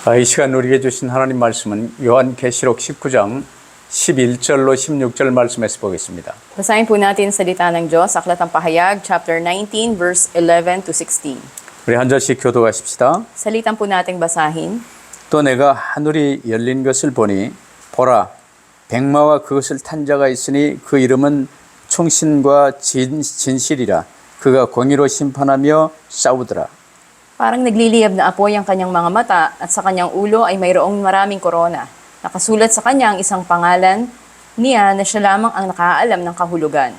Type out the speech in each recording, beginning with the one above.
이 시간 우리에게 주신 하나님 말씀은 요한계시록 19장 11절로 16절 말씀에서 보겠습니다. Basahin po natin ang salita ng Diyos, Aklat ng Pahayag, chapter 19, verse 11 to 16. 우리 한 절씩 교도하십시다. Salitan po nating basahin. 또 내가 하늘이 열린 것을 보니 보라 백마와 그것을 탄 자가 있으니 그 이름은 충신과 진실이라. 그가 공의로 심판하며 싸우더라. Parang nagliliyab na apoy ang kanyang mga mata at sa kanyang ulo ay mayroong maraming korona. Nakasulat sa kanya ang isang pangalan niya na siya lamang ang nakaalam ng kahulugan.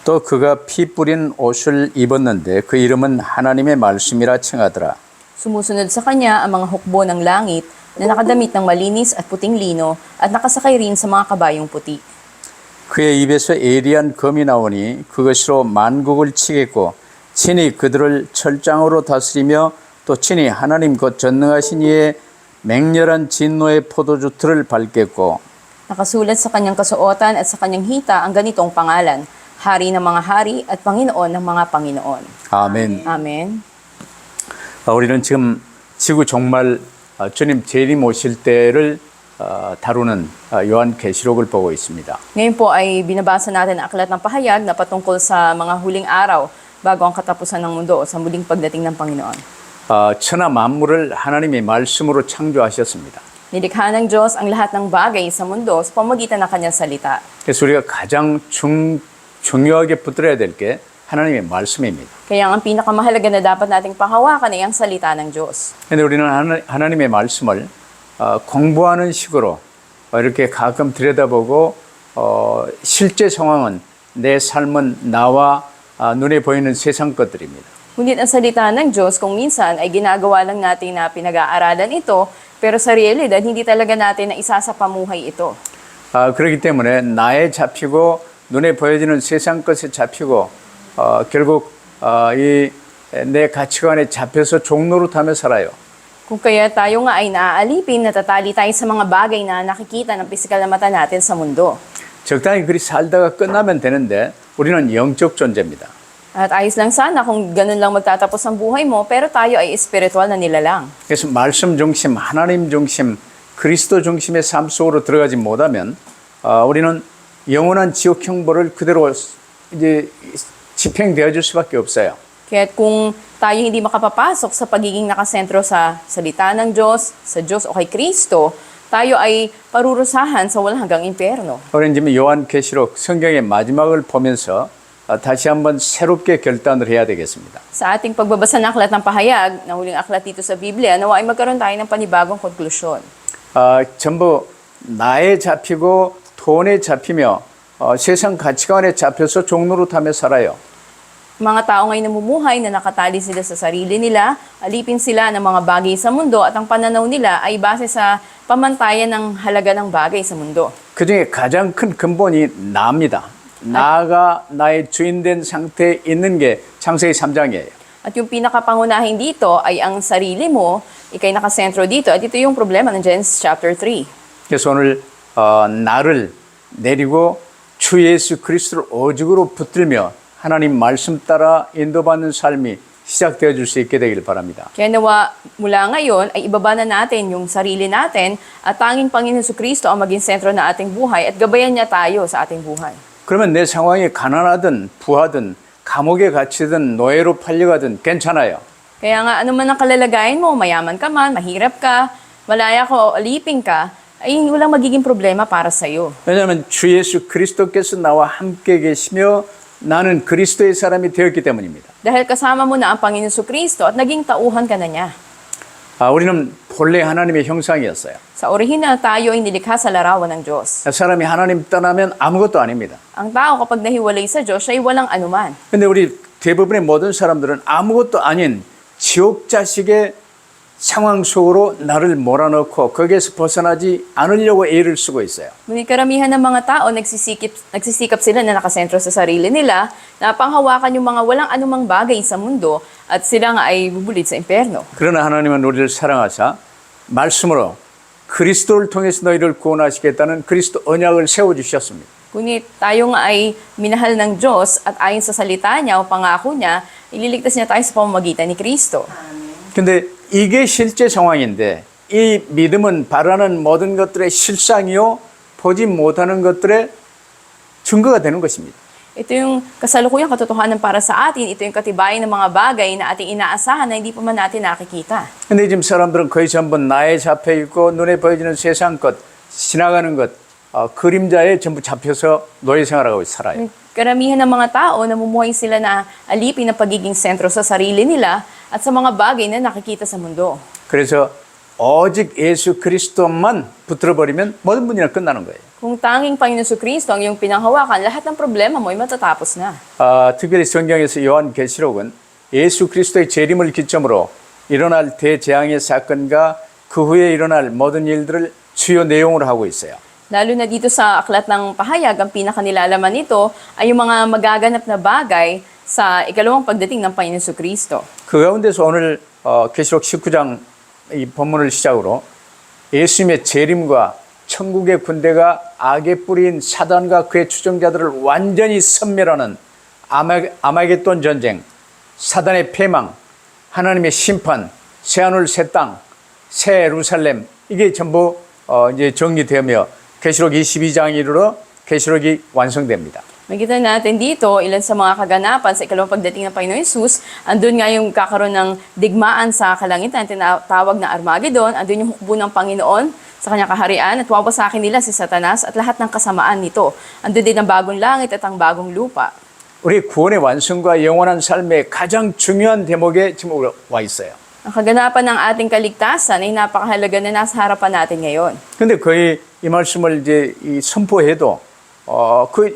또 그가 피 뿌린 옷을 입었는데 그 이름은 하나님의 말씀이라 칭하더라. Sumusunod sa kanya ang mga hukbo ng langit na nakadamit ng malinis at puting lino at nakasakay rin sa mga kabayong puti. 그의 입에서 예리한 검이 나오니 그것으로 만국을 치겠고 친히 그들을 철장으로 다스리며 또 친히 하나님 곧 전능하신 이의 맹렬한 진노의 포도주 틀을 밟겠고 Nakasulat sa kanyang kasuotan at sa kanyang hita ang ganitong pangalan, Hari ng mga hari at Panginoon ng mga Panginoon. 아멘. Amen. 우리는 지금 지구 종말 주님 재림 오실 때를 다루는 요한계시록을 보고 있습니다. Ngayon po ay binabasa natin ang aklat ng pahayag na patungkol sa mga huling araw bago ang katapusan ng mundo o sa muling pagdating ng Panginoon. 천하 만물을 하나님의 말씀으로 창조하셨습니다. Nilikha ng Diyos ang lahat ng bagay sa mundo sa pamamagitan ng kanyang salita. 그래서 우리가 가장 중요하게 붙들어야 될 게 하나님의 말씀입니다. Kaya ang pinakamahalaga na dapat nating panghawakan ay ang salita ng Diyos. 그런데 우리는 하나님의 말씀을 공부하는 식으로 이렇게 가끔 들여다보고 실제 상황은 내 삶은 나와 눈에 보이는 세상 것들입니다. Ngunit ang salita ng Diyos kung minsan ay ginagawa lang natin na pinag-aaralan ito, pero sa realidad hindi talaga natin na isa sa pamuhay ito. 그렇기 때문에 나에 잡히고 눈에 보여지는 세상 것에 잡히고 결국 내 가치관에 잡혀서 종노릇하며 살아요. Kung kaya tayo nga ay naaalipin, natatali tayo sa mga bagay na nakikita ng pisikal na mata natin sa mundo. 적당히 그리 살다가 끝나면 되는데 우리는 영적 존재입니다. At ayos lang sana kung ganun lang magtatapos ang buhay mo, pero tayo ay espiritual na nilalang. 그래서 말씀 중심, 하나님 중심, 그리스도 중심의 삶 속으로 들어가지 못하면 우리는 영원한 지옥 형벌을 그대로 이제 집행되어 줄 수밖에 없어요. Kaya kung tayo hindi makapapasok sa pagiging nakasentro sa salita ng Diyos, sa Diyos o kay Kristo, tayo ay parurusahan sa walang hanggang impyerno. 우리는 지금 요한계시록 성경의 마지막을 보면서 다시 한번 새롭게 결단을 해야 되겠습니다. Sa ating pagbabasa ng aklat ng pahayag, na huling aklat dito sa Biblia, nawa ay magkaroon tayo ng panibagong konklusyon. 전부 나에 잡히고 돈에 잡히며 세상 가치관에 잡혀서 종노릇하며 살아요. Mga tao ngayon namumuhay na nakatali sila sa sarili nila, alipin sila ng mga bagay sa mundo at ang pananaw nila ay base sa pamantayan ng halaga ng bagay sa mundo. 그중에 가장 큰 근본이 나입니다. 나가 나의 주인된 상태에 있는 게 창세기 3장이에요. At yung pinakapangunahin dito ay ang sarili mo, ikay nakasentro dito, at ito yung problema ng Genesis chapter 3. 그래서 오늘 나를 내리고 주 예수 그리스도를 오직으로 붙들며 하나님 말씀 따라 인도받는 삶이 시작되어 줄 수 있게 되길 바랍니다. Kaya nawa mula ngayon ay ibaba na natin yung sarili natin at tanging Panginoon Kristo ang maging sentro na ating buhay at gabayan niya tayo sa ating buhay. 그러면 내 상황이 가난하든 부하든 감옥에 갇히든 노예로 팔려가든 괜찮아요. Kaya nga anuman ang kalalagayan mo, mayaman ka man, mahirap ka, malaya ka o alipin ka, ay walang magiging problema para sa iyo. 왜냐하면 주 예수 그리스도께서 나와 함께 계시며 나는 그리스도의 사람이 되었기 때문입니다. Dahil kasama mo na ang Panginoon Kristo at naging tauhan ka na niya. 우리는 본래 하나님의 형상이었어요. Sa orihinal, tayo ay nilikha sa larawan ng Diyos. 사람이 하나님 떠나면 아무것도 아닙니다. Ang tao kapag nahiwalay sa Diyos, siya ay walang anuman. 근데 우리 대부분의 모든 사람들은 아무것도 아닌 지옥 자식의 상황 속으로 나를 몰아넣고 거기에서 벗어나지 않으려고 애를 쓰고 있어요. Ngunit karamihan ng mga tao, nagsisikap sila na nakasentro sa sarili nila, na panghawakan yung mga walang anumang bagay sa mundo at sila nga ay bubulit sa impyerno. 그러나 하나님은 우리를 사랑하사 말씀으로 그리스도를 통해서 너희를 구원하시겠다는 그리스도 언약을 세워주셨습니다. Ngunit tayo nga ay minahal ng Diyos at ayon sa salita niya o pangako niya, ililigtas niya tayo sa pamamagitan ni Kristo. 근데 이게 실제 상황인데 이 믿음은 바라는 모든 것들의 실상이요 보지 못하는 것들의 증거가 되는 것입니다. Ito yung kasalukuyang katotohanan para sa atin. Ito yung katibayan ng mga bagay na ating inaasahan na hindi pa man natin nakikita. 근데 지금 사람들은 거의 전부 나에 잡혀 있고 눈에 보여지는 세상 것, 지나가는 것, 그림자에 전부 잡혀서 노예 생활하고 살아요. Karamihan ng mga tao, namumuhay sila na alipin ng pagiging sentro sa sarili nila at sa mga bagay na nakikita sa mundo. 그래서 오직 예수 그리스도만 붙들어버리면 모든 문제는 끝나는 거예요. Kung tanging Panginoon Kristo ang iyong pinanghawakan, lahat ng problema mo ay matatapos na. 특별히 성경에서 요한계시록은 예수 그리스도의 재림을 기점으로 일어날 대재앙의 사건과 그 후에 일어날 모든 일들을 주요 내용으로 하고 있어요. Lalo na dito sa aklat ng pahayag, ang pinakanilalaman nito ay yung mga magaganap na bagay sa ikalawang pagdating ng Panginoon Kristo. 그 가운데서 오늘 계시록 19장 이 본문을 시작으로 예수님의 재림과 천국의 군대가 악의 뿌리인 사단과 그의 추종자들을 완전히 섬멸하는 아마겟돈 전쟁, 사단의 패망, 하나님의 심판, 새하늘 새 땅, 새 예루살렘 이게 전부 이제 정리되며 계시록 22장에 이르러 계시록이 완성됩니다. Makita natin dito, ilan sa mga kaganapan sa ikalawang pagdating ng Panginoon Jesus, andun nga yung kakaroon ng digmaan sa kalangitan, tinatawag na Armageddon, andun yung hukbo ng Panginoon sa kanyang kaharian, at wawasakin nila si Satanas at lahat ng kasamaan nito. Andun din ang bagong langit at ang bagong lupa. 우리 구원의 완성과 영원한 삶의 가장 중요한 대목에 지금 와 있어요. Ang kaganapan ng ating kaligtasan ay napakahalaga na nasa harapan natin ngayon. 근데 거의 이 말씀을 이제 선포해도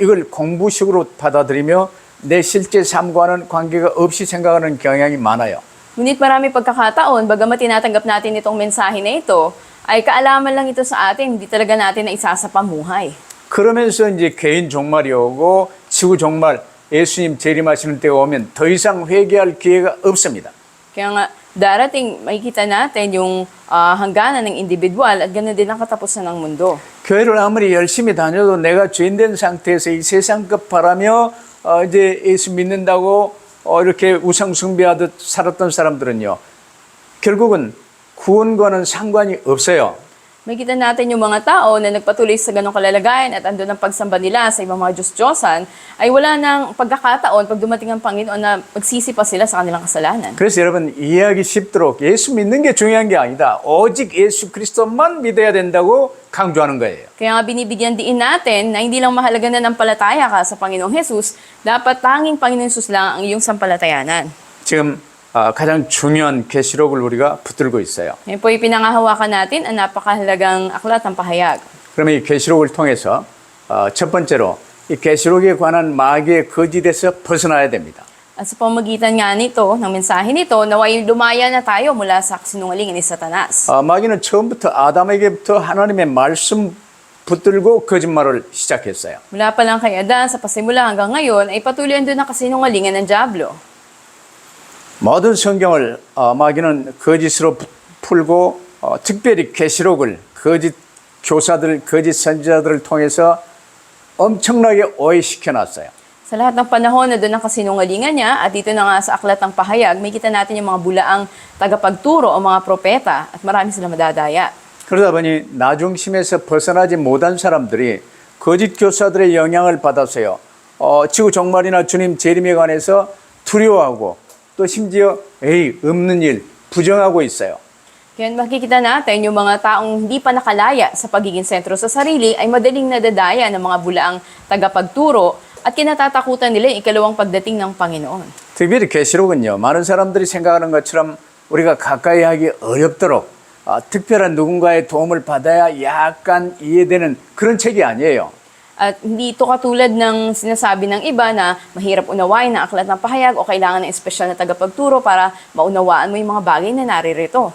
이걸 공부식으로 받아들이며 내 실제 삶과는 관계가 없이 생각하는 경향이 많아요. Ngunit marami pagkakataon, bagamat tinatanggap natin itong mensahe na ito, ay kaalaman lang ito sa atin, hindi talaga natin na isa sa pamuhay. 그러면서 이제 개인 종말이 오고 지구 종말 예수님 재림하시는 때가 오면 더 이상 회개할 기회가 없습니다. Kaya nga, darating makikita natin yung hangganan ng individual at ganoon din ang katapusan ng mundo. 교회를 아무리 열심히 다녀도 내가 죄인된 상태에서 이 세상 것 바라며 이제 예수 믿는다고 이렇게 우상 숭배하듯 살았던 사람들은요. 결국은 구원과는 상관이 없어요. Makikita natin yung mga tao na nagpatuloy sa ganong kalalagayan at andun ang pagsamba nila sa ibang mga Diyos-Diyosan, ay wala nang pagkakataon pag dumating ang Panginoon na magsisi pa sila sa kanilang kasalanan. 그래서 여러분 이해하기 쉽도록 예수 믿는 게 중요한 게 아니다. 오직 예수 그리스도만 믿어야 된다고 강조하는 거예요. Kaya nga binibigyan diin natin na hindi lang mahalaga na nampalataya ka sa Panginoong Jesus, dapat tanging Panginoong Jesus lang ang iyong sampalatayanan. 지금 가장 중요한 계시록을 우리가 붙들고 있어요. Yan po ipinangahawakan natin ang napakahalagang aklat ng pahayag. 그러면 이 계시록을 통해서 첫 번째로 이 계시록에 관한 마귀의 거짓에서 벗어나야 됩니다. At sa pamagitan nga nito, ng mensahe nito, naway lumaya na tayo mula sa kasinungalingan ni Satanas. 마귀는 처음부터 아담에게부터 하나님의 말씀 붙들고 거짓말을 시작했어요. Mula pa lang kay Adan, sa pasimula hanggang ngayon, ay patuloy doon ang kasinungalingan ng Diablo. 모든 성경을 마귀는 거짓으로 풀고 특별히 계시록을 거짓 교사들, 거짓 선지자들을 통해서 엄청나게 오해시켜 놨어요. Sa lahat ng panahon na doon ang kasinungalingan niya, at dito na nga sa aklat ng pahayag, may kita natin yung mga bulaang tagapagturo o mga propeta at marami sila madadaya. 그러다 보니 나중심에서 벗어나지 못한 사람들이 거짓 교사들의 영향을 받아서요. 지구 종말이나 주님 재림에 관해서 두려워하고 또 심지어 없는 일 부정하고 있어요. Kaya makikita natin yung mga taong hindi pa nakalaya sa pagiging sentro sa sarili ay madaling nadadaya ng mga bulaang tagapagturo at kinatatakutan nila yung ikalawang pagdating ng Panginoon. 특별히 계시록은요. 많은 사람들이 생각하는 것처럼 우리가 가까이 하기 어렵도록 특별한 누군가의 도움을 받아야 약간 이해되는 그런 책이 아니에요. At hindi ito katulad ng sinasabi ng iba na mahirap unawain na aklat ng pahayag o kailangan ng espesyal na tagapagturo para maunawaan mo yung mga bagay na naririto.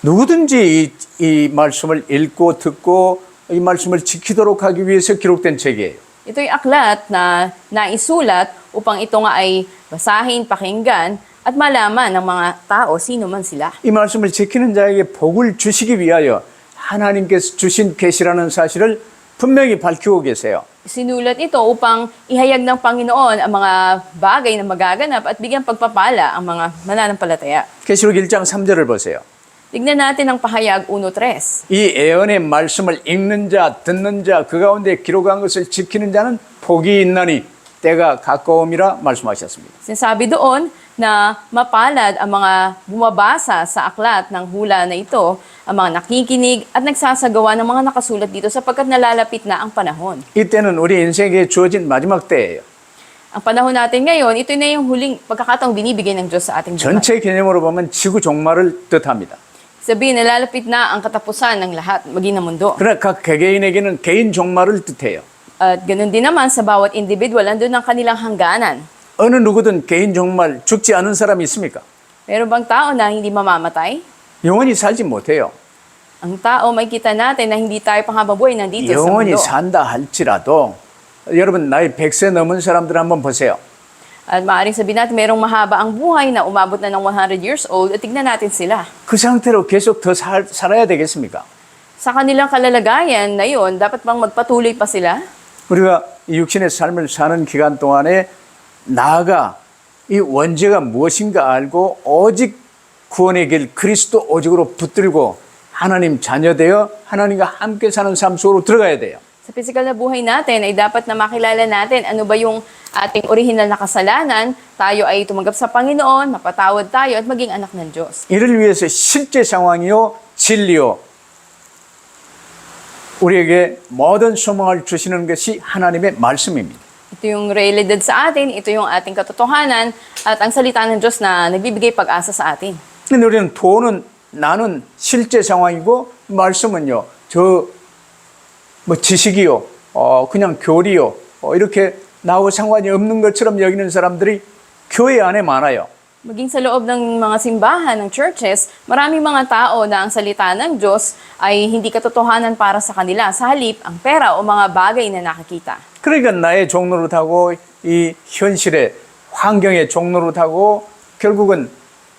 누구든지 이 말씀을 읽고 듣고 이 말씀을 지키도록 하기 위해서 기록된 책이에요. Ito'y aklat na naisulat upang ito nga ay basahin, pakinggan at malaman ng mga tao sino man sila. 이 말씀을 지키는 자에게 복을 주시기 위하여 하나님께서 주신 계시라는 사실을 분명히 밝히고 계세요. Sinulat ito upang ihayag ng Panginoon ang mga bagay na magaganap at bigyan pagpapala ang mga mananampalataya. 계시록 1장 3절을 보세요. Tignan natin ang pahayag 1:3. 이 예언의 말씀을 읽는 자, 듣는 자, 그 가운데 기록한 것을 지키는 자는 복이 있나니 때가 가까움이라 말씀하셨습니다. Sinasabi doon na mapalad ang mga bumabasa sa aklat ng hula na ito, ang mga nakikinig at nagsasagawa ng mga nakasulat dito sapagkat nalalapit na ang panahon. 이때는 우리 인생에 주어진 마지막 때예요. Ang panahon natin ngayon, ito na yung huling pagkakataong binibigay ng Diyos sa ating buhay. 전체 개념으로 보면 지구 종말을 뜻합니다. Sabihin, nalalapit na ang katapusan ng lahat, maging ng mundo. 그러나 각 개개인에게는 개인 종말을 뜻해요. At ganun din naman sa bawat individual, andun ang kanilang hangganan. 어느 누구든 개인 종말 죽지 않은 사람이 있습니까? Meron bang tao na hindi mamamatay? 영원히 살지 못해요. Ang tao, makikita natin na hindi tayo panghababoy nandito sa 영원히 mundo. 산다 할지라도 여러분 나이 100세 넘은 사람들 한번 보세요. At maaaring sabihin natin, merong mahaba ang buhay na umabot na ng 100 years old at tignan natin sila. 그 상태로 계속 더 살아야 되겠습니까? Sa kanilang kalalagayan na yun, dapat bang magpatuloy pa sila? 우리가 이 육신의 삶을 사는 기간 동안에 나아가 이 원죄가 무엇인가 알고 오직 구원의 길 그리스도 오직으로 붙들고 하나님 자녀되어 하나님과 함께 사는 삶 속으로 들어가야 돼요. Sa physical na buhay natin ay dapat na makilala natin ano ba yung ating orihinal na kasalanan, tayo ay tumanggap sa Panginoon, mapatawad tayo at maging anak ng Diyos. 이를 위해서 실제 상황이요 진리요 우리에게 모든 소망을 주시는 것이 하나님의 말씀입니다. Ito yung realidad sa atin, ito yung ating katotohanan at ang salita ng Diyos na nagbibigay pag-asa sa atin. 근데 우리는 돈은 나는 실제 상황이고 말씀은요 뭐 지식이요 그냥 교리요 이렇게 나하고 상관이 없는 것처럼 여기는 사람들이 교회 안에 많아요. Maging sa loob ng mga simbahan, ng churches, maraming mga tao na ang salita ng Diyos ay hindi katotohanan para sa kanila. Sa halip, ang pera o mga bagay na nakikita. 그러니까 나의 종노릇하고 이 현실의 환경의 종노릇하고 결국은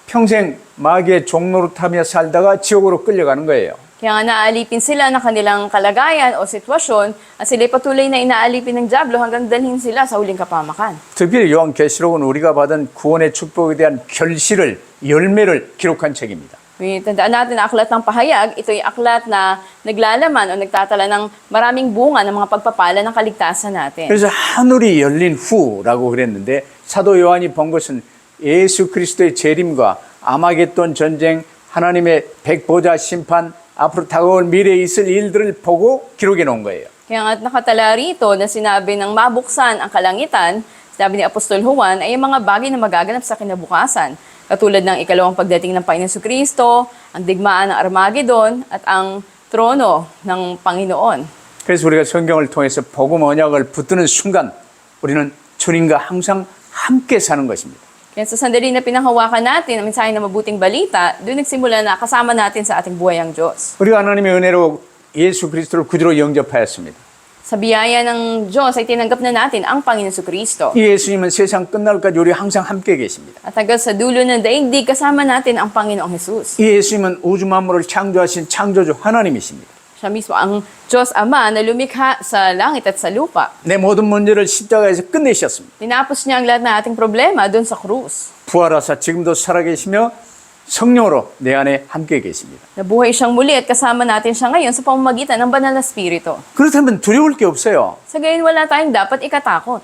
평생 마귀의 종노릇하며 살다가 지옥으로 끌려가는 거예요. Kaya nga naaalipin sila ng kanilang kalagayan o sitwasyon at sila'y patuloy na inaalipin ng dyablo hanggang dalhin sila sa huling kapamakan. 특별히 요한계시록은 우리가 받은 구원의 축복에 대한 결실을 열매를 기록한 책입니다. Tandaan natin na aklat ng pahayag, ito yung aklat na naglalaman o nagtatala ng maraming bunga ng mga pagpapala ng kaligtasan natin. 그래서 하늘이 열린 후라고 그랬는데 사도 요한이 본 것은 예수 그리스도의 재림과 아마겟돈 전쟁, 하나님의 백보자 심판, 앞으로 다가올 미래에 있을 일들을 보고 기록해 놓은 거예요. Kaya nga nakatala rito na sinabi ng mabuksan ang kalangitan, sabi ni Apostol Juan, ay yung mga bagay na magaganap sa kinabukasan. Katulad ng ikalawang pagdating ng Panginoon Jesucristo, ang digmaan ng Armageddon, at ang trono ng Panginoon. 그래서 우리가 성경을 통해서 복음 언약을 붙드는 순간 우리는 주님과 항상 함께 사는 것입니다. Kaya sa sandali na pinanghawakan natin ang mensahe ng mabuting balita, doon nagsimula na kasama natin sa ating buhay ang Diyos. 우리가 하나님의 은혜로 예수 그리스도를 구주로 영접하였습니다. Sa biyaya ng Diyos ay tinanggap na natin ang Panginoon Jesucristo. 이 예수님은 세상 끝날까지 우리 항상 함께 계십니다. At hanggang sa dulo ng daigdig, kasama natin ang Panginoong Jesus. 이 예수님은 우주 만물을 창조하신 창조주 하나님이십니다. Siya mismo ang Diyos Ama na lumikha sa langit at sa lupa. 내 모든 문제를 십자가에서 끝내셨습니다. Tinapos niya ang lahat ng ating problema doon sa krus. 부활하사 지금도 살아계시며 성령으로 내 안에 함께 계십니다. Nabuhay siyang muli at kasama natin siya ngayon sa pamamagitan ng banal na spirito. 그렇다면 두려울 게 없어요. Sa gayon, wala tayong dapat ikatakot.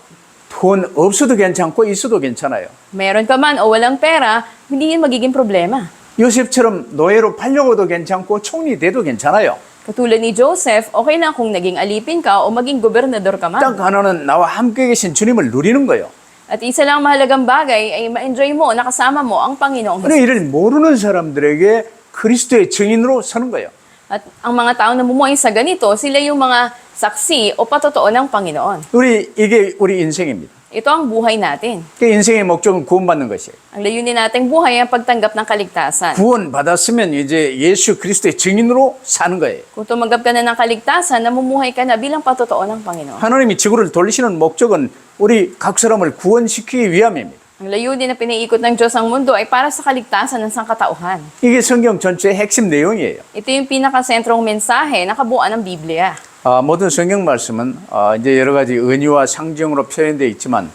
돈 없어도 괜찮고 있어도 괜찮아요. Meron ka man o walang pera, hindi yun magiging problema. 요셉처럼 노예로 팔려고도 괜찮고 총리 돼도 괜찮아요. Katulad ni Joseph, okay lang kung naging alipin ka o maging gobernador ka man. 딱 하나는 나와 함께 계신 주님을 누리는 거예요. At isa lang mahalagang bagay ay ma-enjoy mo, nakasama mo ang Panginoong 근데 Jesus. 이를 모르는 사람들에게 그리스도의 증인으로 서는 거예요. At ang mga tao na bumuhay sa ganito, sila yung mga saksi o patotoo ng Panginoon. 이게 우리 인생입니다. Ito ang buhay natin. 그 인생의 목적은 구원받는 것이에요. Ang layunin nating buhay ay ang pagtanggap ng kaligtasan. 구원받았으면 이제 예수 그리스도의 증인으로 사는 거예요. Kung tumanggap ka na ng kaligtasan, namumuhay ka na bilang patotoo ng Panginoon. 하나님이 지구를 돌리시는 목적은 우리 각 사람을 구원시키기 위함입니다. Ang layunin na piniikot ng Diyos ang mundo ay para sa kaligtasan ng sangkatauhan. 이게 성경 전체의 핵심 내용이에요. Ito yung pinakasentrong mensahe na kabuuan ng Biblia. 모든 성경 말씀은 이제 여러 가지 은유와 상징으로 표현되어 있지만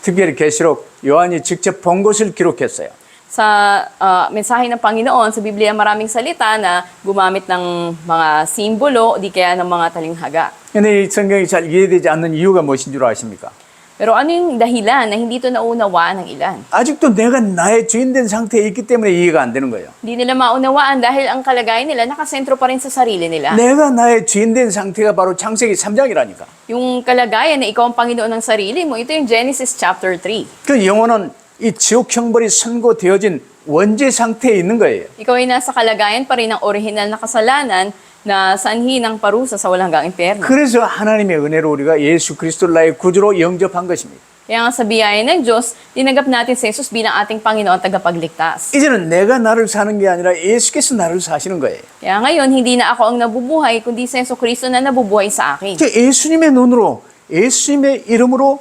특별히 계시록 요한이 직접 본 것을 기록했어요. Sa mensahe ng Panginoon, sa Biblia maraming salita na gumamit ng mga simbolo o di kaya ng mga talinghaga. 근데 이 성경이 잘 이해되지 않는 이유가 무엇인 줄 아십니까? Pero ano yung dahilan na hindi ito naunawaan ng ilan? 아직도 내가 나의 주인된 상태에 있기 때문에 이해가 안 되는 거예요. Hindi nila maunawaan dahil ang kalagayan nila nakasentro pa rin sa sarili nila. 내가 나의 주인된 상태가 바로 창세기 3장이라니까. Yung kalagayan na ikaw ang Panginoon ng sarili mo, ito yung Genesis chapter 3. 그 영혼은 이 지옥 형벌이 선고되어진 원죄 상태에 있는 거예요. Ikaw ay nasa kalagayan pa rin ng orihinal na kasalanan na sanhi ng parusa sa walang hanggang impyerno. 그래서 하나님의 은혜로 우리가 예수 그리스도를 나의 구주로 영접한 것입니다. Kaya nga sa biyaya ng Diyos, tinanggap natin si Jesus bilang ating Panginoon at tagapagligtas. 이제는 내가 나를 사는 게 아니라 예수께서 나를 사시는 거예요. Kaya ngayon, hindi na ako ang nabubuhay, kundi si Yesu Cristo na nabubuhay sa akin. 즉 예수님의 눈으로 예수님의 이름으로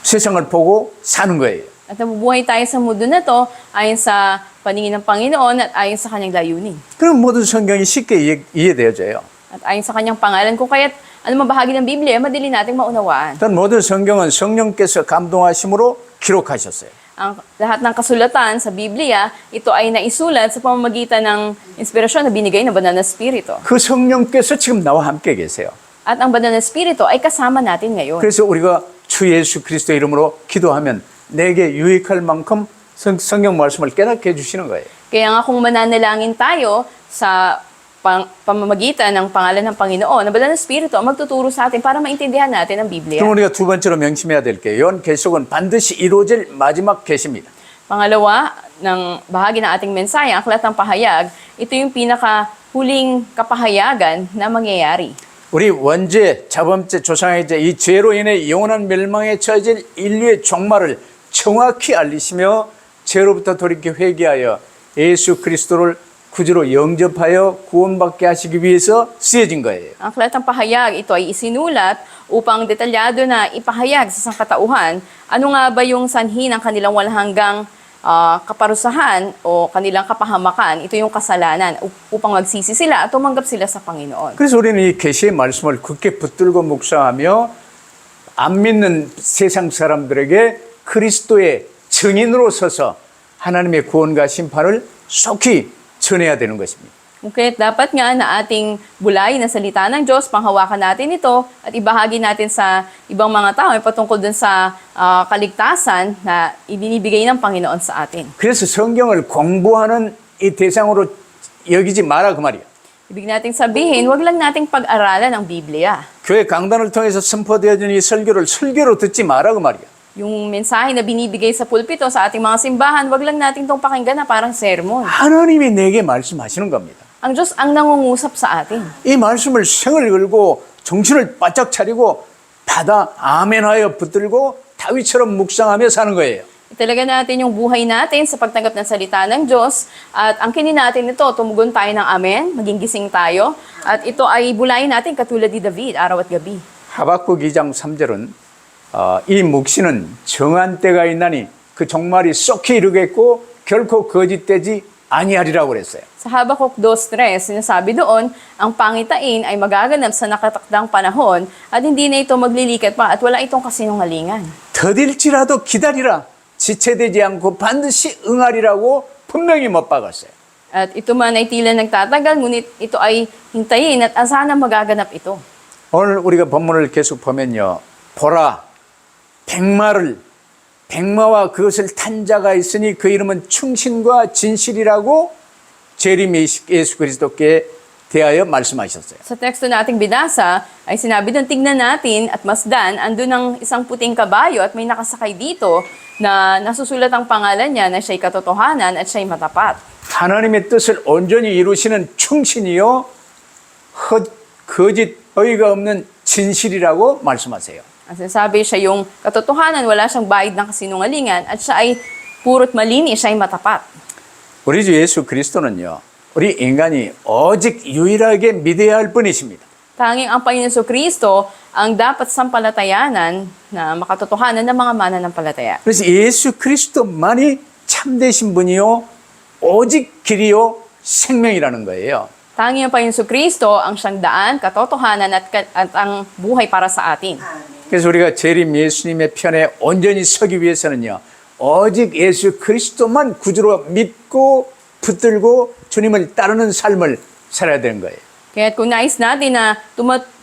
세상을 보고 사는 거예요. At nabubuhay tayo sa mundo na to ayon sa paningin ng Panginoon at ayon sa kanyang layunin. 그럼 모든 성경이 쉽게 이해되어져요. At ayon sa kanyang pangalan, kung kaya't anumang bahagi ng Biblia, madali nating maunawaan. 일단 모든 성경은 성령께서 감동하심으로 기록하셨어요. Ang lahat ng kasulatan sa Biblia, ito ay naisulat sa pamamagitan ng inspirasyon na binigay ng Banal na Espiritu. 그 성령께서 지금 나와 함께 계세요. At ang Banal na Espiritu ay kasama natin ngayon. 그래서 우리가 주 예수 그리스도 이름으로 기도하면 내게 유익할 만큼 성경 말씀을 깨닫게 해주시는 거예요. Kaya nga kung mananalangin tayo sa pamamagitan ng pangalan ng Panginoon, ang Banal na Espiritu ang magtuturo sa atin para maintindihan natin ang Biblia. 그럼 우리가 두 번째로 명심해야 될 게 요한 계시록은 반드시 이루어질 마지막 계시입니다. Pangalawa, ng bahagi ng ating mensahe, ang aklat ng pahayag, ito yung pinakahuling kapahayagan na mangyayari. 우리 원죄, 자범죄, 조상의 죄, 이 죄로 인해 영원한 멸망에 처해질 인류의 종말을 정확히 알리시며 죄로부터 돌이켜 회개하여 예수 그리스도를 구주로 영접하여 구원받게 하시기 위해서 쓰여진 거예요. Ang aklat ng pahayag, ito ay isinulat upang detalyado na ipahayag sa sangkatauhan ano nga ba yung sanhi ng kanilang walang hanggang kaparusahan o kanilang kapahamakan. Ito yung kasalanan upang magsisi sila at tumanggap sila sa Panginoon. 그래서 우리는 이 계시의 말씀을 굳게 붙들고 묵상하며 안 믿는 세상 사람들에게 그리스도의 증인으로 서서 하나님의 구원과 심판을 속히 전해야 되는 것입니다. Okay, dapat nga na ating bulayin na salita ng Diyos, panghawakan natin ito at ibahagi natin sa ibang mga tao patungkol dun sa kaligtasan na ibinibigay ng Panginoon sa atin. 그래서 성경을 공부하는 이 대상으로 여기지 마라 그 말이야. Ibig nating sabihin, wag lang nating pag-aralan ang Biblia. 교회 강단을 통해서 선포되어진 이 설교를 설교로 듣지 마라 그 말이야. Yung mensahe na binibigay sa pulpito sa ating mga simbahan, wag lang nating itong pakinggan na parang sermon. 하나님이 내게 말씀하시는 겁니다. Ang Diyos ang nangungusap sa atin. 이 말씀을 생을 걸고 정신을 바짝 차리고 받아 아멘하여 붙들고 다윗처럼 묵상하며 사는 거예요. Italaga natin yung buhay natin sa pagtanggap ng salita ng Diyos at ang kinin natin ito, tumugon tayo ng amen, maging gising tayo at ito ay bulayin natin katulad ni David, araw at gabi. 하박국 2장 3절은 이 묵시는 정한 때가 있나니 그 종말이 쏙히 이르겠고 결코 거짓되지 아니하리라고 그랬어요. Sa Habakuk 2:3, sinasabi doon, ang pangitain ay magaganap sa nakatakdang panahon at hindi na ito maglilikat pa at wala itong kasinungalingan. 더딜지라도 기다리라. 지체되지 않고 반드시 응하리라고 분명히 못 박았어요. At ito man ay tila nagtatagal, ngunit ito ay hintayin at asahan na magaganap ito. 오늘 우리가 본문을 계속 보면요. 보라, 백마와 그것을 탄 자가 있으니 그 이름은 충신과 진실이라고 재림 예수 그리스도께 대하여 말씀하셨어요. Sa teksto nating binasa, ay sinabi doon, tignan natin at masdan, andun ang isang puting kabayo at may nakasakay dito na nasusulat ang pangalan niya na siya'y katotohanan at siya'y matapat. 하나님의 뜻을 온전히 이루시는 충신이요 거짓 어이가 없는 진실이라고 말씀하세요. Ang sinasabi siya yung katotohanan, wala siyang bahid ng kasinungalingan at siya ay puro't malinis, siya ay matapat. 우리 주 예수 그리스도는요. 우리 인간이 오직 유일하게 믿어야 할 분이십니다. Tanging ang Panginoon Kristo ang dapat sampalatayanan na makatotohanan ng mga mananampalataya. 그래서 예수 그리스도만이 참되신 분이요. 오직 길이요. 생명이라는 거예요. Tanging ang Panginoon Kristo ang siyang daan, katotohanan at ang buhay para sa atin. 그래서 우리가 재림 예수님의 편에 온전히 서기 위해서는요. 오직 예수 그리스도만 구주로 믿고 붙들고 주님을 따르는 삶을 살아야 되는 거예요. Kaya kung nais natin na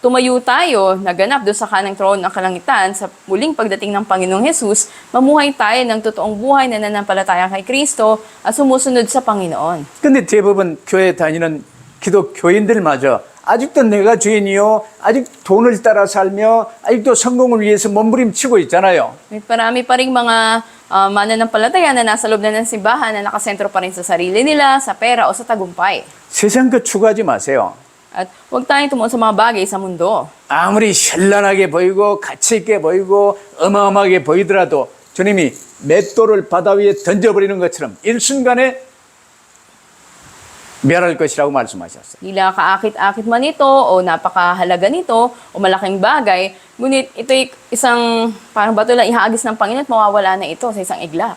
tumayo tayo, naganap doon sa kanang trono ng kalangitan sa muling pagdating ng Panginoong Jesus, mamuhay tayo ng totoong buhay na nanampalataya kay Kristo at sumusunod sa Panginoon. 근데 대부분 교회 다니는 기독교인들마저 아직도 내가 주인이요, 아직 돈을 따라 살며 아직도 성공을 위해서 몸부림치고 있잖아요. May marami pa ring mga mananampalataya na nasa loob na ng simbahan na nakasentro pa rin sa sarili nila, sa pera o sa tagumpay. 세상 것 추구하지 마세요. At huwag tayong tumuon sa mga bagay sa mundo. 아무리 현란하게 보이고 가치 있게 보이고 어마어마하게 보이더라도 주님이 맷돌을 바다 위에 던져버리는 것처럼 일순간에 멸할 것이라고 말씀하셨어요. Dila kaakit-akit man ito o napakahalaga nito o malaking bagay, ngunit ito'y isang parang bato lang ihaagis ng Panginoon at mawawala na ito sa isang iglap.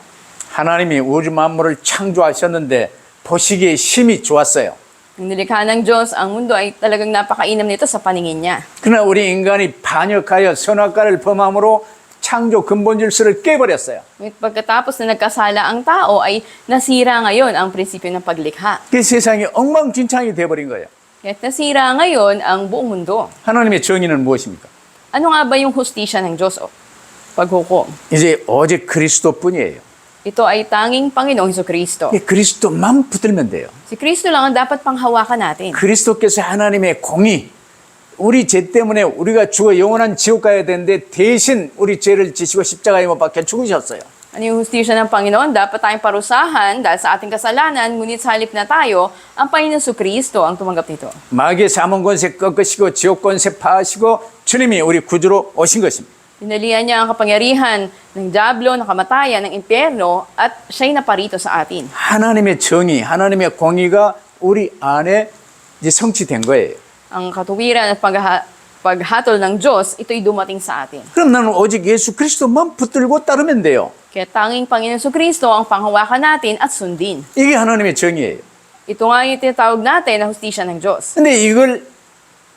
하나님이 우주 만물을 창조하셨는데 보시기에 힘이 좋았어요. Nung nilikha ng Diyos, ang mundo ay talagang napakainam nito sa paningin niya. 그러나 우리 인간이 반역하여 선악과를 범함으로 창조 근본 질서를 깨버렸어요. Ngunit pagkatapos na nagkasala ang tao ay nasira ngayon ang prinsipyo ng paglikha. 그 세상이 엉망진창이 돼버린 거예요. Kaya't nasira ngayon ang buong mundo. 하나님의 정의는 무엇입니까? Ano nga ba yung hustisya ng Diyos o paghukom? 이제 오직 그리스도뿐이에요. Ito ay tanging Panginoong Hesukristo. 그리스도만 붙들면 돼요. Si Kristo lang ang dapat panghawakan natin. 그리스도께서 하나님의 공의, 우리 죄 때문에 우리가 죽어 영원한 지옥 가야 되는데 대신 우리 죄를 지시고 십자가에 못 박혀 죽으셨어요. Ano yung hustisya ng Panginoon? Dapat tayong parusahan dahil sa ating kasalanan, ngunit sa halip na tayo, ang Panginoong Hesukristo ang tumanggap nito. 마귀의 사망 권세 꺾으시고 지옥 권세 파하시고 주님이 우리 구주로 오신 것입니다. Tinalian niya ang kapangyarihan ng diablo, ng kamatayan, ng impyerno, at siya'y naparito sa atin. 하나님의 정의, 하나님의 공의가 우리 안에 이제 성취된 거예요. Ang katuwiran at paghatol ng Diyos, ito'y dumating sa atin. 그럼 나는 오직 예수 그리스도만 붙들고 따르면 돼요. Kaya tanging Panginoon Hesukristo ang panghawakan natin at sundin. 이게 하나님의 정의예요. Ito nga yung tinatawag natin na hustisya ng Diyos. 근데 이걸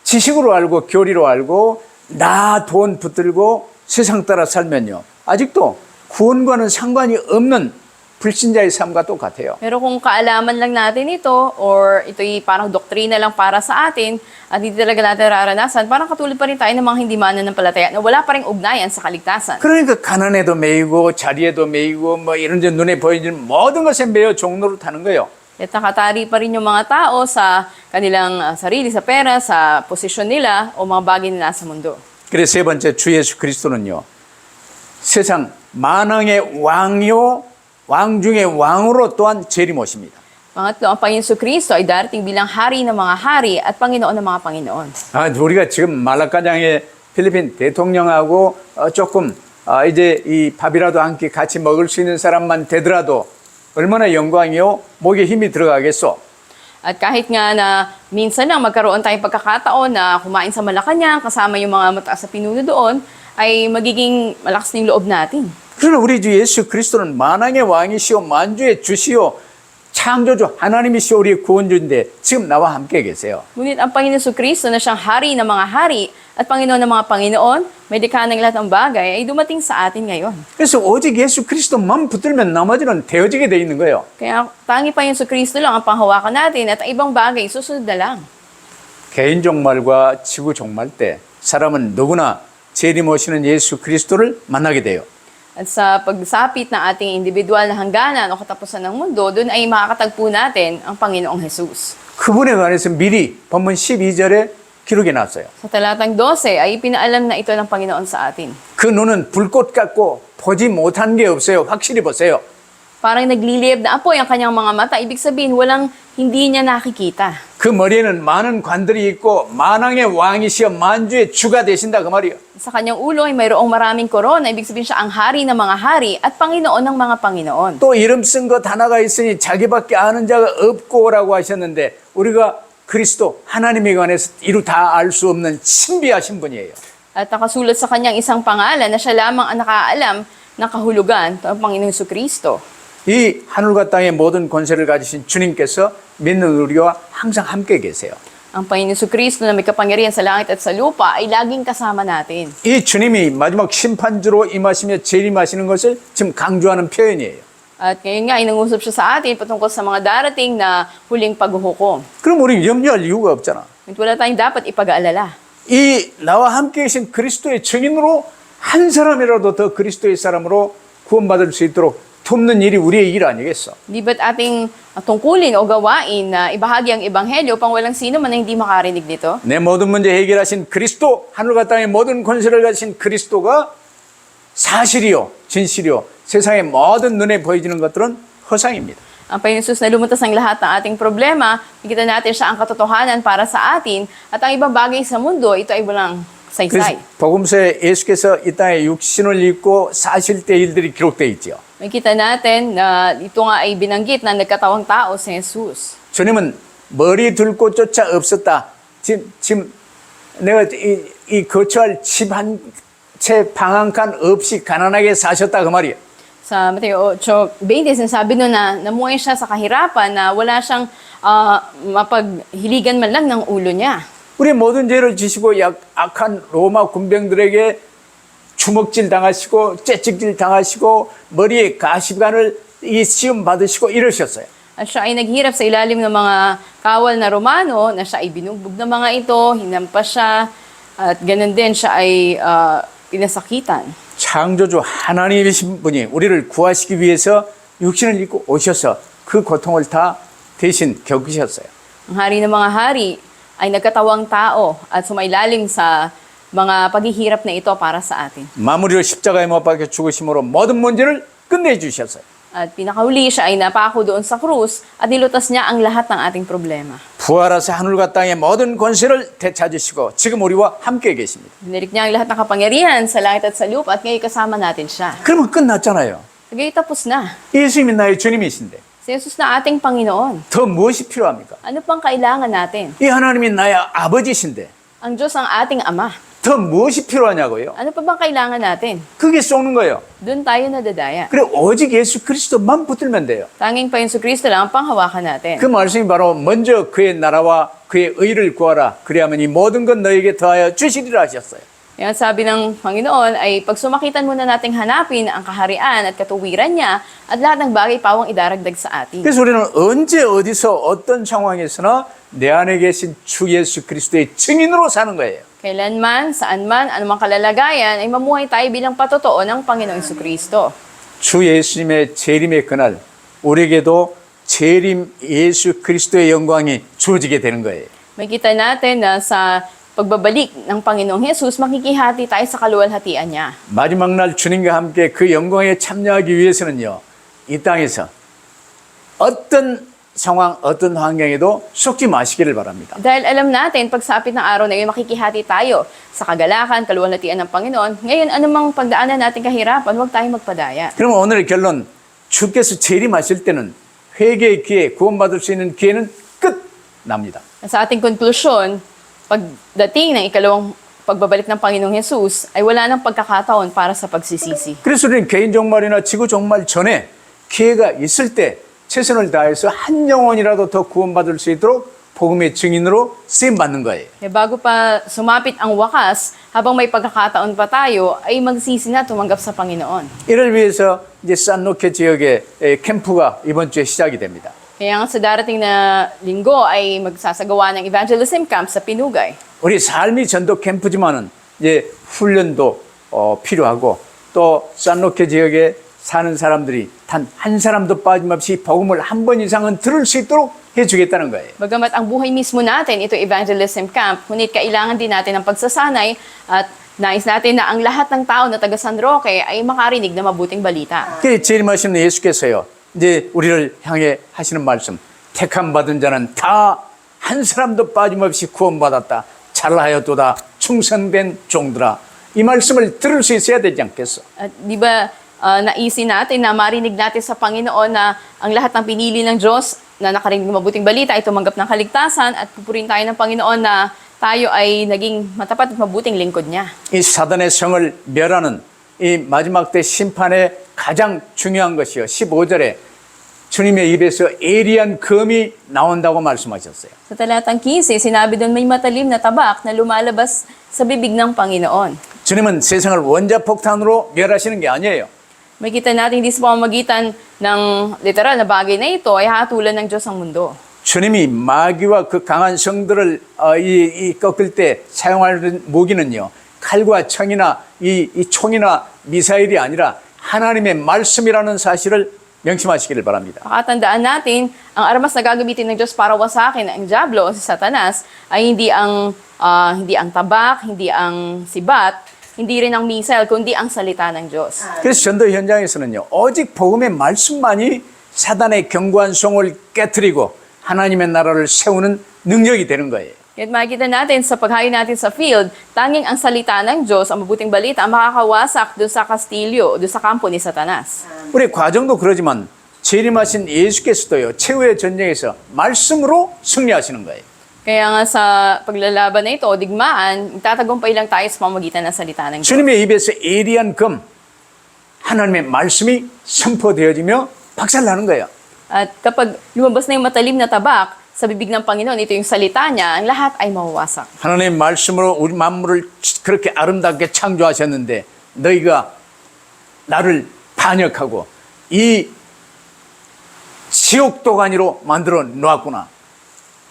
지식으로 알고 교리로 알고 나 돈 붙들고 세상 따라 살면요. 아직도 구원과는 상관이 없는 불신자의 삶과 똑같아요. Pero kung kaalaman lang natin ito, or ito'y parang doktrina lang para sa atin, at hindi talaga natin raranasan, parang katulad pa rin tayo ng mga hindi mananampalataya na wala pa rin ugnayan sa kaligtasan. 그러니까 가난에도 매이고 자리에도 매이고 뭐 이런 데 눈에 보이는 모든 것에 매여 종로를 타는 거예요. At nakatari pa rin yung mga tao sa kanilang sarili, sa pera, sa posisyon nila, o mga bagay na nasa mundo. 그래서 세 번째 주 예수 그리스도는요. 세상 만왕의 왕이요 왕 중의 왕으로 또한 재림오십니다. Pangatlo, ang Panginoon Hesukristo ay darating bilang hari ng mga hari at Panginoon ng mga Panginoon. 우리가 지금 말라카장의 필리핀 대통령하고 조금 이제 이 밥이라도 한 끼 같이 먹을 수 있는 사람만 되더라도 얼마나 영광이요 목에 힘이 들어가겠소. At kahit nga na minsan lang magkaroon tayong pagkakataon na kumain sa Malacanang kasama yung mga mataas na pinuno doon, ay magiging malakas ng loob natin. 그러나 우리 주 예수 그리스도는 만왕의 왕이시오 만주의 주시오 창조주 하나님이시오 우리의 구원주인데 지금 나와 함께 계세요. Ngunit ang Panginoon Hesukristo na siyang hari ng mga hari at Panginoon ng mga Panginoon, may likha ng lahat ng bagay, ay dumating sa atin ngayon. 그래서 오직 예수 그리스도만 붙들면 나머지는 되어지게 돼 있는 거예요. Kaya tangi Panginoon Hesukristo lang ang panghawakan natin at ang ibang bagay susunod na lang. 개인 종말과 지구 종말 때 사람은 누구나 재림 오시는 예수 그리스도를 만나게 돼요. At sa pagsapit ng ating individual na hangganan o katapusan ng mundo, doon ay makakatagpo natin ang Panginoong Jesus. 그분에 관해서 미리 본문 12절에 기록해 놨어요. Sa talatang 12 ay pinaalam na ito ng Panginoon sa atin. 그 눈은 불꽃 같고 보지 못한 게 없어요. 확실히 보세요. Parang nagliliyab na apoy ang kanyang mga mata. Ibig sabihin, hindi niya nakikita. 그 머리에는 많은 관들이 있고 만왕의 왕이시여 만주의 주가 되신다 그 말이에요. Sa kanyang ulo ay mayroong maraming korona. Ibig sabihin siya ang hari ng mga hari at Panginoon ng mga Panginoon. 또 이름 쓴 것 하나가 있으니 자기밖에 아는 자가 없고라고 하셨는데 우리가 그리스도 하나님에 관해서 이루 다 알 수 없는 신비하신 분이에요. At nakasulat sa kanyang isang pangalan na siya lamang ang nakaalam ng kahulugan, ito ang Panginoong Hesukristo. 이 하늘과 땅의 모든 권세를 가지신 주님께서 믿는 우리와 항상 함께 계세요. Ang Panginoon Kristo na may kapangyarihan sa langit at sa lupa ay laging kasama natin. 이 주님이 마지막 심판주로 임하시며 재림하시는 것을 지금 강조하는 표현이에요. At ngayon nga, inangusap siya sa atin patungkol sa mga darating na huling paghuhukom. 그럼 우리 염려할 이유가 없잖아. At wala tayong dapat ipag-aalala. 이 나와 함께 계신 그리스도의 증인으로 한 사람이라도 더 그리스도의 사람으로 구원받을 수 있도록 돕는 일이 우리의 일 아니겠어? Di ba't ating tungkulin o gawain na ibahagi ang ebanghelyo upang walang sino man na hindi makarinig nito? 내 모든 문제 해결하신 그리스도, 하늘과 땅의 모든 권세를 가진 그리스도가 사실이요, 진실이요, 세상의 모든 눈에 보여지는 것들은 허상입니다. Ang Panginoon Jesus na lumutas ang lahat ng ating problema, nakita natin siya ang katotohanan para sa atin, at ang ibang bagay sa mundo, ito ay walang 그래서 saysay. 복음서에 예수께서 이 땅에 육신을 입고 사실 때 일들이 기록되어 있죠. Nakita natin na ito nga ay binanggit na nagkatawang tao si Jesus. 주님은 머리 둘 곳조차 없었다. 지금 내가 이 거처할 집 한 채 방 한 칸 없이 가난하게 사셨다 그 말이에요. Sa Mateo 8:20, sinasabi nun na namuhay siya sa kahirapan na wala siyang mapaghiligan man lang ng ulo niya. 우리 모든 죄를 지시고 악한 로마 군병들에게 주먹질 당하시고 째찍질 당하시고 머리에 가시관을 이 시험 받으시고 이러셨어요. At siya ay naghirap sa ilalim ng mga kawal na Romano na siya ay binugbog ng mga ito, hinampas siya, at ganun din siya ay pinasakitan. 창조주 하나님이신 분이 우리를 구하시기 위해서 육신을 입고 오셔서 그 고통을 다 대신 겪으셨어요. Ang hari ng mga hari ay nagkatawang tao at sumailalim sa mga paghihirap na ito para sa atin. 마무리로 십자가에 못 박혀 죽으심으로 모든 문제를 끝내주셨어요. At pinakahuli siya ay napako doon sa krus at nilutas niya ang lahat ng ating problema. 부활하사 하늘과 땅의 모든 권세를 되찾으시고 지금 우리와 함께 계십니다. Binirik niya ang lahat ng kapangyarihan sa langit at sa lupa at ngayon kasama natin siya. 그러면 끝났잖아요. Ngayon tapos na. 예수님이 나의 주님이신데 Si Jesus na ating Panginoon. 더 무엇이 필요합니까? Ano pang kailangan natin? 이 하나님이 나의 아버지신데 Ang Diyos ang ating Ama. 더 무엇이 필요하냐고요? Ano pa bang kailangan natin? 그게 쏘는 거예요. Doon tayo nadadaya. 그래 오직 예수 그리스도만 붙들면 돼요. Tanging pa yung Kristo lang ang panghawakan natin. 그 말씀이 바로 먼저 그의 나라와 그의 의를 구하라. 그리하면 이 모든 것 너에게 더하여 주시리라 하셨어요. Yan sabi ng Panginoon ay pagsumakitan muna nating hanapin ang kaharian at katuwiran niya at lahat ng bagay pawang idaragdag sa atin. 그래서 우리는 언제 어디서 어떤 상황에서나 내 안에 계신 주 예수 그리스도의 증인으로 사는 거예요. Kailanman, saan man, anumang kalalagayan ay mamuhay tayo bilang patotoo ng Panginoong Kristo. 주 예수님의 재림의 그날 우리에게도 재림 예수 그리스도의 영광이 주어지게 되는 거예요. Makita natin na sa pagbabalik ng Panginoong Jesus, makikihati tayo sa kaluwalhatian niya. 마지막 날 주님과 함께 그 영광에 참여하기 위해서는요. 이 땅에서 어떤 상황, 어떤 환경에도 속지 마시기를 바랍니다. Dahil alam natin, pagsapit ng araw na yun, makikihati tayo sa kagalakan, kaluwalhatian ng Panginoon. Ngayon, anumang pagdaanan natin kahirapan, huwag tayong magpadaya. 그러면 오늘의 결론, 주께서 재림하실 때는 회개의 기회, 구원받을 수 있는 기회는 끝 납니다. Sa ating konklusyon, pagdating ng ikalawang pagbabalik ng Panginoong Jesus, ay wala nang pagkakataon para sa pagsisisi. 그래서 우리는 개인 종말이나 지구 종말 전에 기회가 있을 때 최선을 다해서 한 영혼이라도 더 구원받을 수 있도록 복음의 증인으로 쓰임받는 거예요. Kaya bago pa sumapit ang wakas, habang may pagkakataon pa tayo, ay magsisi na tumanggap sa Panginoon. 이를 위해서 이제 산로케 지역에 캠프가 이번 주에 시작이 됩니다. Kaya nga sa darating na linggo ay magsasagawa ng evangelism camp sa Pinugay. 우리 삶이 전도 캠프지만은 이제 훈련도 필요하고 또 산로케 지역에 사는 사람들이 단 한 사람도 빠짐없이 복음을 한 번 이상은 들을 수 있도록 해주겠다는 거예요. Bagamat ang buhay mismo natin, ito evangelism camp, ngunit kailangan din natin ng pagsasanay at nais natin na ang lahat ng tao na taga San Roque ay makarinig na mabuting balita. 그 재림하시는 예수께서요. 이제 우리를 향해 하시는 말씀. 택함 받은 자는 다 한 사람도 빠짐없이 구원받았다. 잘하였도다. 충성된 종들아. 이 말씀을 들을 수 있어야 되지 않겠어? At di ba naisin natin na marinig natin sa Panginoon na ang lahat ng pinili ng Diyos na nakarinig ng mabuting balita ay tumanggap ng kaligtasan at pupurin tayo ng Panginoon na tayo ay naging matapat at mabuting lingkod niya. 이 사단의 성을 멸하는 이 마지막 때 심판의 가장 중요한 것이요. 15절에 주님의 입에서 예리한 검이 나온다고 말씀하셨어요. Sa talatang 15, sinabi doon may matalim na tabak na lumalabas sa bibig ng Panginoon. 주님은 세상을 원자폭탄으로 멸하시는 게 아니에요. Makita natin hindi sa pamamagitan ng literal na bagay na ito ay hatulan ng Diyos ang mundo. 주님이 마귀와 그 강한 성들을 꺾을 때 사용하는 무기는요, 칼과 청이나 이 총이나 미사일이 아니라 하나님의 말씀이라는 사실을 명심하시기를 바랍니다. Pakatandaan natin, ang armas na gagamitin ng Diyos para wasakin ang Diablo o si Satanas ay hindi ang tabak, hindi ang sibat, hindi rin ang missile, kundi ang salita ng Diyos. 그래서 전도 현장에서는요, 오직 복음의 말씀만이 사단의 견고한 송을 깨트리고 하나님의 나라를 세우는 능력이 되는 거예요. At makikita natin sa paghain natin sa field, tanging ang salita ng Diyos, ang mabuting balita, ang makakawasak doon sa kastilyo, doon sa kampo ni Satanas. 우리 과정도 그러지만 재림하신 예수께서도요, 최후의 전쟁에서 말씀으로 승리하시는 거예요. Kaya nga sa paglalaban na ito o digmaan, tatagumpay lang tayo sa pamamagitan ng salita ng Diyos. 주님의 입에서 예리한 검, 하나님의 말씀이 선포되어지며 박살나는 거예요. At kapag lumabas na yung matalim na tabak sa bibig ng Panginoon, ito yung salita niya, ang lahat ay mawawasak. 하나님의 말씀으로 우리 만물을 그렇게 아름답게 창조하셨는데 너희가 나를 반역하고 이 지옥 도가니로 만들어 놓았구나.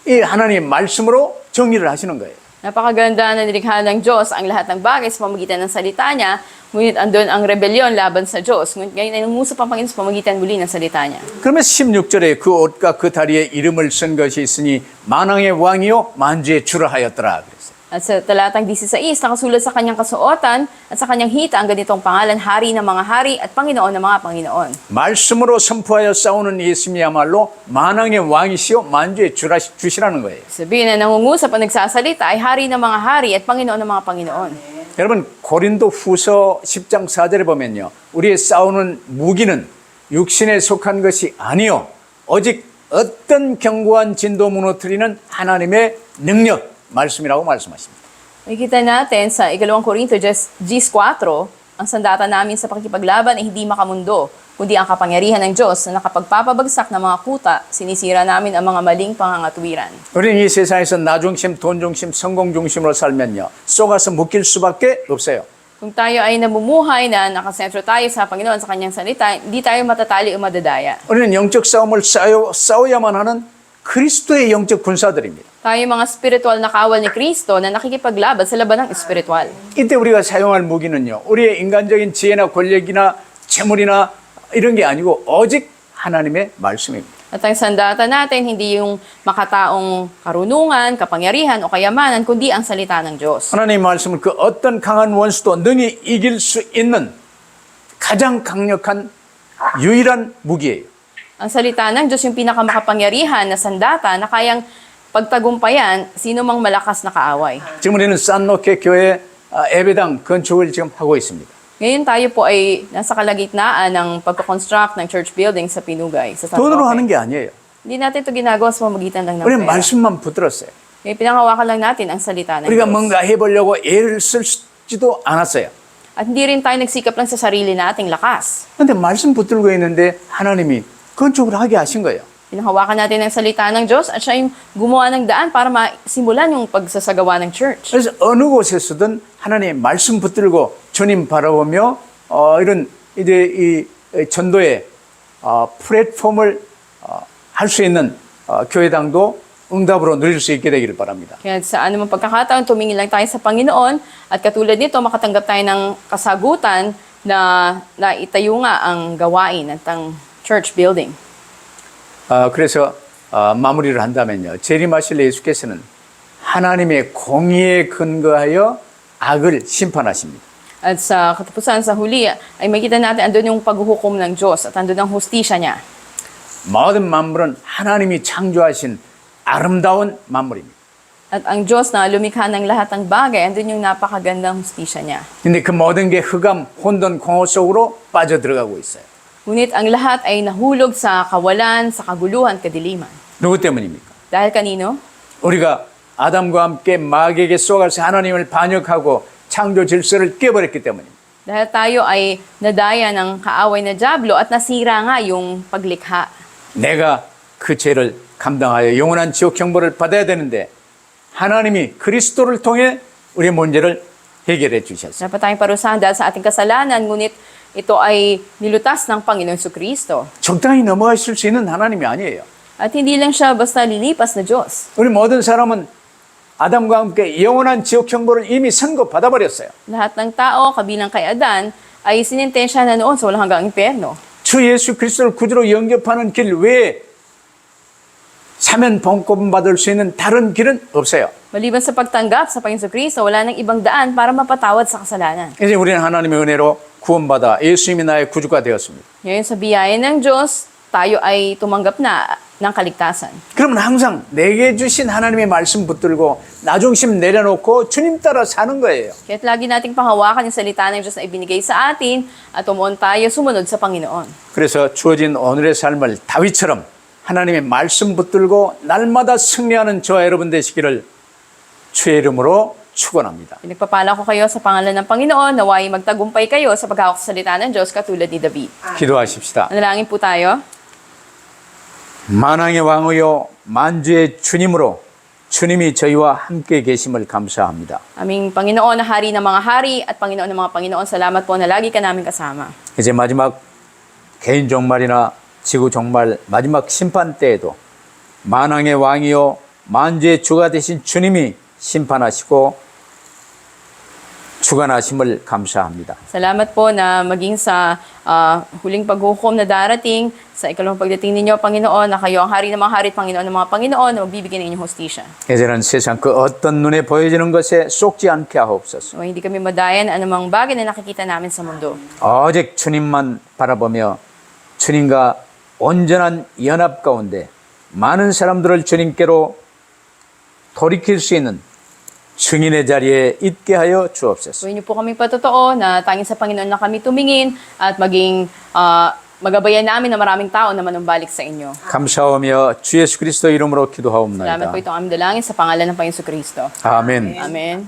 이 하나님의 말씀으로 정리를 하시는 거예요. Napakaganda na nilikha ng Diyos ang lahat ng bagay sa pamamagitan ng salita niya, ngunit andun ang rebelyon laban sa Diyos. Ngunit ngayon ay nangusap ang Panginoon sa pamamagitan muli ng salita niya. 그러면 16절에 그 옷과 그 다리에 이름을 쓴 것이 있으니 만왕의 왕이요 만주의 주를 하였더라. 그랬어요. At sa talatang 16, nakasulat sa kanyang kasuotan at sa kanyang hita ang ganitong pangalan, Hari ng mga hari at Panginoon ng mga Panginoon. 말씀으로 선포하여 싸우는 예수님이야말로 만왕의 왕이시요 만주의 주시라는 거예요. Sabihin na nangungusap at nagsasalita ay Hari ng mga hari at Panginoon ng mga Panginoon. 여러분 고린도 후서 10장 4절에 보면요, 우리의 싸우는 무기는 육신에 속한 것이 아니요 오직 어떤 견고한 진도 무너뜨리는 하나님의 능력 말씀이라고 말씀하십니다. Makikita natin sa 2 Korinto 10:4, ang sandata namin sa pakikipaglaban ay hindi makamundo, kundi ang kapangyarihan ng Diyos na nakapagpapabagsak ng mga kuta, sinisira namin ang mga maling pangangatuwiran. 우리는 이 세상에서 나 중심, 돈 중심, 성공 중심으로 살면요, 쏘가서 묶일 수밖에 없어요. Kung tayo ay namumuhay na nakasentro tayo sa Panginoon sa kanyang salita, hindi tayo matatali o madadaya. 우리는 영적 싸움을 싸워야만 하는 그리스도의 영적 군사들입니다. Tayo mga spiritual na kawal ni Kristo na nakikipaglaban sa laban ng espiritual. 이때 우리가 사용할 무기는요, 우리의 인간적인 지혜나 권력이나 재물이나 이런 게 아니고 오직 하나님의 말씀입니다. At ang sandata natin, hindi yung makataong karunungan, kapangyarihan o kayamanan, kundi ang salita ng Diyos. 하나님의 말씀은 그 어떤 강한 원수도 능히 이길 수 있는 가장 강력한 유일한 무기예요. Ang salita ng Diyos yung pinakamakapangyarihan na sandata na kayang pagtagumpayan sino mang malakas na kaaway. 지금 우리는 산노케 교회 예배당 건축을 지금 하고 있습니다. Ngayon tayo po ay nasa kalagitnaan ng pagko-construct ng church building sa Pinugay, sa San 돈으로 하는 Roque. 게 아니에요. Hindi natin ito ginagawa sa pamamagitan lang ng 우리는 pera. 말씀만 붙들었어요. Kaya pinangawakan lang natin ang salita ng 우리가 Diyos. 뭔가 해보려고 애를 쓰지도 않았어요. At hindi rin tayo nagsikap lang sa sarili nating lakas. 근데 말씀 붙들고 있는데 하나님이 건축을 하게 하신 거예요. Pinanghawakan natin ang salita ng Diyos at siya yung gumawa ng daan para masimulan yung pagsasagawa ng church. 그래서 어느 곳에서든 하나님의 말씀 붙들고 주님 바라보며 이런 이제 이 전도의 플랫폼을 할 수 있는 교회당도 응답으로 누릴 수 있게 되기를 바랍니다. Kaya sa anumang pagkakataon, tumingin lang tayo sa Panginoon at katulad nito, makatanggap tayo ng kasagutan na itayo nga ang gawain at ang church building. 그래서 마무리를 한다면요, 재림하실 예수께서는 하나님의 공의에 근거하여 악을 심판하십니다. At sa katapusan, sa huli, ay makita natin andun yung paghuhukom ng Diyos at andun ang hustisya niya. 모든 만물은 하나님이 창조하신 아름다운 만물입니다. At ang Diyos na lumikha ng lahat ng bagay, andun yung napakagandang hustisya niya. 근데 그 모든 게 흑암, 혼돈, 공허 속으로 빠져들어가고 있어요. Ngunit ang lahat ay nahulog sa kawalan, sa kaguluhan, kadiliman. 누구 때문입니까? Dahil kanino? 우리가 아담과 함께 마귀에게 쏘가서 하나님을 반역하고 창조 질서를 깨버렸기 때문입니다. Dahil tayo ay nadaya ng kaaway na dyablo at nasira nga yung paglikha. 내가 그 죄를 감당하여 영원한 지옥 형벌을 받아야 되는데 하나님이 그리스도를 통해 우리의 문제를 해결해 주셨어요. Dapat tayong parusahan dahil sa ating kasalanan, ngunit ito ay nilutas ng Panginoon Kristo. 적당히 넘어가실 수 있는 하나님이 아니에요. At hindi lang siya basta lilipas na Diyos. 우리 모든 사람은 아담과 함께 영원한 지옥 형벌을 이미 선고받아 버렸어요. Lahat ng tao, kabilang kay Adan, ay sinintensya na noon sa walang hanggang impyerno. 주 예수 그리스도를 구주로 영접하는 길 외에 사면 번권 받을 수 있는 다른 길은 없어요. Maliban sa pagtanggap sa Panginoon Kristo, wala nang ibang daan para mapatawad sa kasalanan. 이제 우리는 하나님의 은혜로 구원받아 예수님이 나의 구주가 되었습니다. Ngayon sa biyaya ng Diyos, tayo ay tumanggap na ng kaligtasan. 그러면 항상 내게 주신 하나님의 말씀 붙들고 나중심 내려놓고 주님 따라 사는 거예요. Kaya't lagi nating panghawakan yung salita ng Diyos na ibinigay sa atin at tumuon tayo sumunod sa Panginoon. 그래서 주어진 오늘의 삶을 다윗처럼 하나님의 말씀 붙들고 날마다 승리하는 저와 여러분 되시기를 주의 이름으로 축원합니다. Pinagpapala ko kayo sa pangalan ng Panginoon, naway magtagumpay kayo sa paghawak sa salita ng Diyos katulad ni David. 기도하십시다. Manalangin po tayo. 만왕의 왕이요 만주의 주님으로 주님이 저희와 함께 계심을 감사합니다. Aming Panginoon na hari ng mga hari at Panginoon ng mga Panginoon, salamat po na lagi ka namin kasama. 이제 마지막 개인 종말이나 지구 종말 마지막 심판 때에도 만왕의 왕이요 만주의 주가 되신 주님이 심판하시고 주관하심을 감사합니다. Salamat po na maging sa huling paghukom na darating, sa ikalawang pagdating ninyo, Panginoon, na kayo ang hari ng mga hari at Panginoon ng mga Panginoon na magbibigay ng inyong hostisya. 이제는 세상 그 어떤 눈에 보여지는 것에 쏙지 않게 하옵소서. So, hindi kami madayan anumang bagay na nakikita namin sa mundo. 오직 주님만 바라보며 주님과 온전한 연합 가운데 많은 사람들을 주님께로 돌이킬 수 있는 증인의 자리에 있게 하여 주옵소서. Gawin niyo po kaming patotoo na tanging sa Panginoon na kami tumingin at maging magabayan namin na maraming tao na manumbalik sa inyo. 감사하며 주 예수 그리스도 이름으로 Salamat 기도하옵나이다. po itong aming dalangin sa pangalan ng Panginoon Kristo. 아멘. Amen.